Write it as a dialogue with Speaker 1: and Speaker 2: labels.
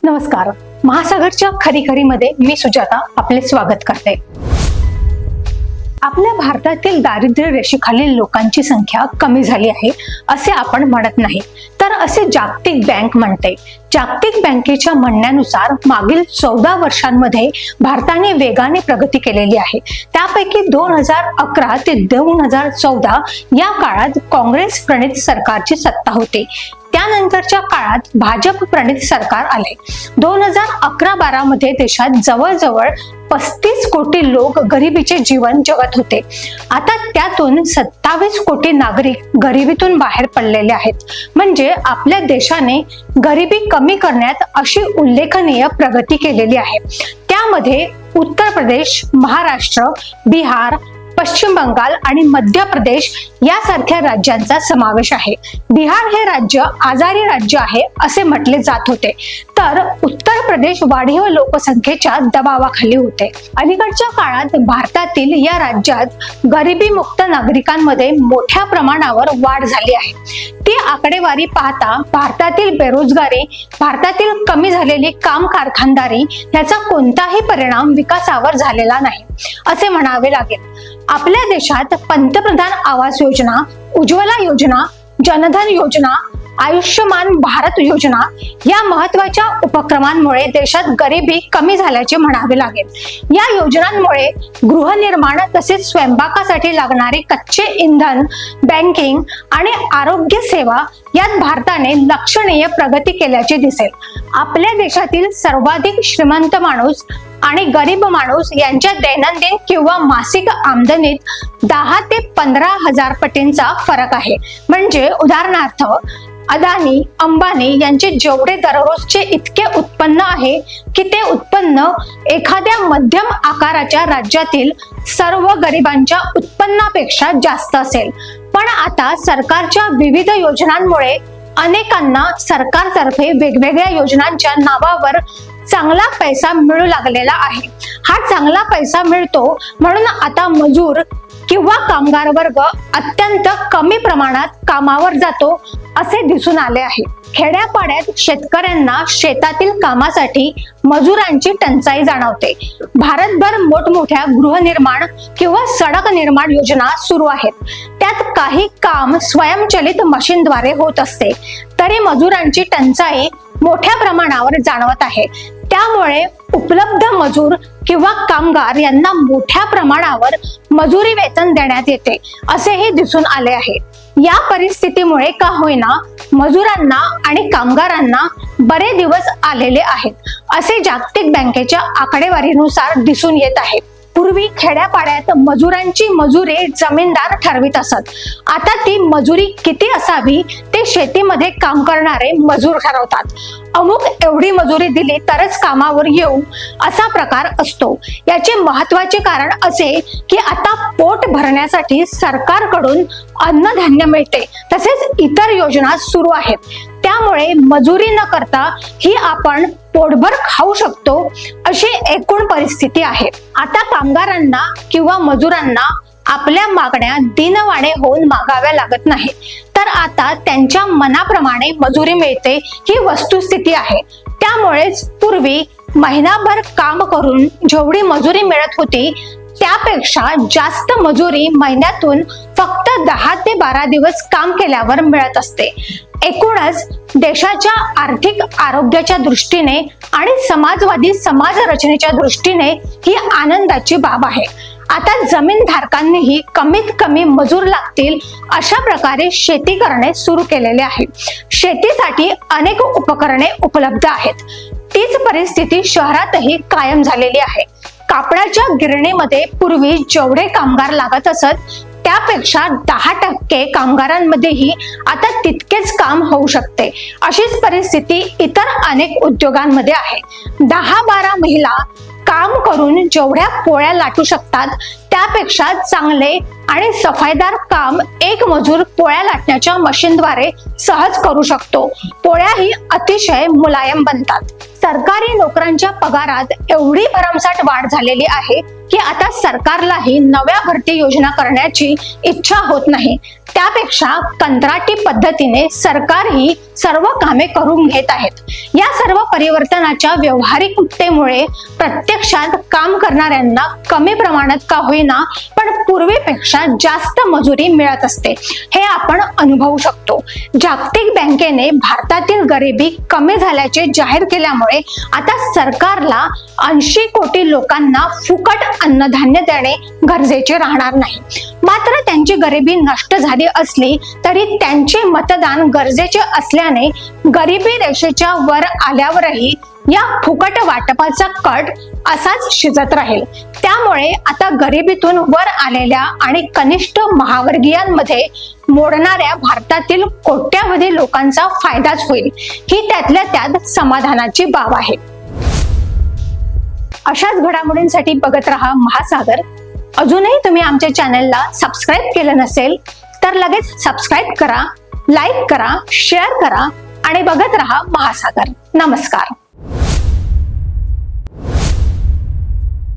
Speaker 1: नमस्कार. महासागरच्या खरी खरीमध्ये मी सुजाता आपले स्वागत करते. आपल्या भारतातील दारिद्र्य रेषेखालील लोकांची संख्या कमी झाली आहे असे आपण म्हणत नाही, तर असे जागतिक बँक म्हणते. जागतिक बँकेच्या म्हणण्यानुसार मागील 14 वर्षांमध्ये भारताने वेगाने प्रगती केलेली आहे. त्यापैकी 2011 ते 2014 या काळात काँग्रेस प्रणित सरकारची सत्ता होती. त्यानंतरच्या काळात भाजप प्रणित सरकार आले. 2011-12 मध्ये देशात जवळजवळ 35 कोटी लोक गरिबीचे जीवन जगत होते. आता त्यातून 27 कोटी नागरिक गरिबीतून बाहेर पडलेले आहेत. म्हणजे आपल्या देशाने गरिबी कमी करण्यात अशी उल्लेखनीय प्रगती केलेली आहे. त्यामध्ये उत्तर प्रदेश, महाराष्ट्र, बिहार, पश्चिम बंगाल आणि मध्य प्रदेश यासारख्या राज्यांचा समावेश आहे. बिहार हे राज्य आजारी राज्य आहे असे म्हटले जात होते, तर उत्तर प्रदेश वाढीव लोकसंख्येच्या दबावाखाली होते. अलीकडच्या काळात भारतातील या राज्यात गरिबी मुक्त नागरिकांमध्ये मोठ्या प्रमाणावर वाढ झाली आहे. ती आकडेवारी पाहता भारतातील बेरोजगारी, भारतातील कमी झालेली काम कारखानदारी याचा कोणताही परिणाम विकासावर झालेला नाही असे म्हणावे लागेल. आपल्या देशात पंतप्रधान आवास योजना, उज्ज्वला योजना, जनधन योजना, आयुष्यमान भारत योजना या महत्त्वाच्या उपक्रमांमुळे देशात गरिबी कमी झाल्याचे म्हणावे लागेल. या योजनांमुळे गृहनिर्माण तसेच स्वयंपाकासाठी लागणारे कच्चे इंधन, बँकिंग आणि आरोग्य सेवा यात भारताने लक्षणीय प्रगती केल्याचे दिसेल. आपल्या देशातील सर्वाधिक श्रीमंत माणूस आणि गरीब माणूस यांच्या दैनंदिन किंवा मासिक आमदनीत 10 ते 15 हजार पटींचा फरक आहे. म्हणजे उदाहरणार्थ अदानी, अंबानी यांचे जेवढे दररोजचे इतके उत्पन्न आहे की ते उत्पन्न एखाद्या मध्यम आकाराच्या राज्यातील सर्व गरिबांच्या उत्पन्नापेक्षा जास्त असेल. पण आता सरकारच्या विविध योजनांमुळे अनेकांना सरकारतर्फे वेगवेगळ्या योजनांच्या नावावर चांगला पैसा मिळू लागलेला आहे. हा चांगला पैसा मिळतो म्हणून आता मजूर किंवा कामगार वर्ग अत्यंत कमी प्रमाणात कामावर जातो असे दिसून आले आहे. खेड्यापाड्यात शेतकऱ्यांना शेतातील कामासाठी मजुरांची टंचाई जाणवते. भारतभर मोठमोठ्या गृहनिर्माण किंवा सडक निर्माण योजना सुरू आहेत. त्यात काही काम स्वयंचलित मशीनद्वारे होत असते, तरी मजुरांची टंचाई मोठ्या प्रमाणावर जाणवत आहे. त्यामुळे उपलब्ध मजूर किंवा कामगार यांना मोठ्या प्रमाणावर मजुरी वेतन देण्यात येते असेही दिसून आले आहे. या परिस्थितीमुळे का होईना मजुरांना आणि कामगारांना बरे दिवस आलेले आहेत असे जागतिक बँकेच्या आकडेवारीनुसार दिसून येत आहे. पूर्वी खेड्यापाड्यात मजुरांची मजुरी जमीनदार ठरवित असत. आता ती मजुरी किती असावी ते शेतीमध्ये काम करणारे मजूर ठरवतात. अमुक एवढी मजुरी दिली तरच कामावर येऊ असा प्रकार असतो. याचे महत्त्वाचे कारण असे की आता पोट भरण्यासाठी सरकारकडून अन्नधान्य मिळते, तसेच इतर योजना सुरू आहेत. त्यामुळे मजुरी न करता ही आपण पोटभर खाऊ शकतो अशी एकूण परिस्थिती आहे. आता कामगारांना किंवा मजुरांना आपल्या मागण्या दिनवाणे होऊन मागाव्या लागत नाही, तर आता त्यांच्या मनाप्रमाणे मजुरी मिळते ही वस्तुस्थिती आहे. त्यामुळेच पूर्वी महिनाभर काम करून जेवढी मजुरी मिळत होती त्यापेक्षा जास्त मजुरी महिन्यातून फक्त 10 ते 12 दिवस काम केल्यावर मिळत असते. एकूणच देशाच्या आर्थिक आरोग्याच्या दृष्टीने आणि समाजवादी समाज रचनेच्या दृष्टीने ही आनंदाची बाब आहे. आता जमीनधारकांनीही कमीत कमी मजूर लागतील अशा प्रकारे शेती करणे सुरू केलेले आहे. शेतीसाठी अनेक उपकरणे उपलब्ध आहेत. तीच परिस्थिती शहरातही कायम झालेली आहे. कापडाच्या गिरणीमध्ये पूर्वी जेवढे कामगार लागत असत त्यापेक्षा 10% कामगारांमध्येही आता तितकेच काम होऊ शकते. अशीच परिस्थिती इतर अनेक उद्योगांमध्ये आहे. 10-12 महिला काम करून जेवढ्या पोळ्या लाटू शकतात त्यापेक्षा चांगले आणि सफाईदार काम एक मजूर पोळ्या लाटण्याच्या मशीनद्वारे सहज करू शकतो. पोळ्याही अतिशय मुलायम बनतात. सरकारी नोकरांच्या पगारात एवढी भरमसाठ वाढ झालेली आहे की आता सरकारलाही नव्या भरती योजना करण्याची इच्छा होत नाही. त्यापेक्षा कंत्राटी पद्धतीने सरकारही सर्व कामे करून घेत आहेत. या सर्व परिवर्तनाच्या व्यावहारिकतेमुळे प्रत्यक्षात काम करणाऱ्यांना कमी प्रमाणात का होईना पण पूर्वीपेक्षा जास्त मजुरी मिळत असते, हे आपण अनुभवू शकतो. जागतिक बँकेने भारतातील गरिबी कमी झाल्याचे जाहीर केल्यामुळे आता सरकारला 80 कोटी लोकांना फुकट अन्नधान्य देणे गरजेचे राहणार नाही. मात्र त्यांची गरिबी नष्ट झाली असली तरी त्यांचे मतदान गरजेचे असल्याने गरिबी रेषेच्या वर आल्यावरही या फुकट वाटपाचा कट असाच शिजत राहील. त्यामुळे आता गरिबीतून वर आलेल्या आणि कनिष्ठ महावर्गीयांमध्ये मोडणाऱ्या भारतातील कोट्यावधी लोकांचा फायदाच होईल, ही त्यातल्या त्यात समाधानाची बाब आहे. अशाच घडामोडींसाठी बघत रहा महासागर. अजूनही तुम्ही आमच्या चॅनलला सबस्क्राईब केलं नसेल तर लगेच सबस्क्राईब करा, लाईक करा, शेअर करा आणि बघत रहा महासागर. नमस्कार.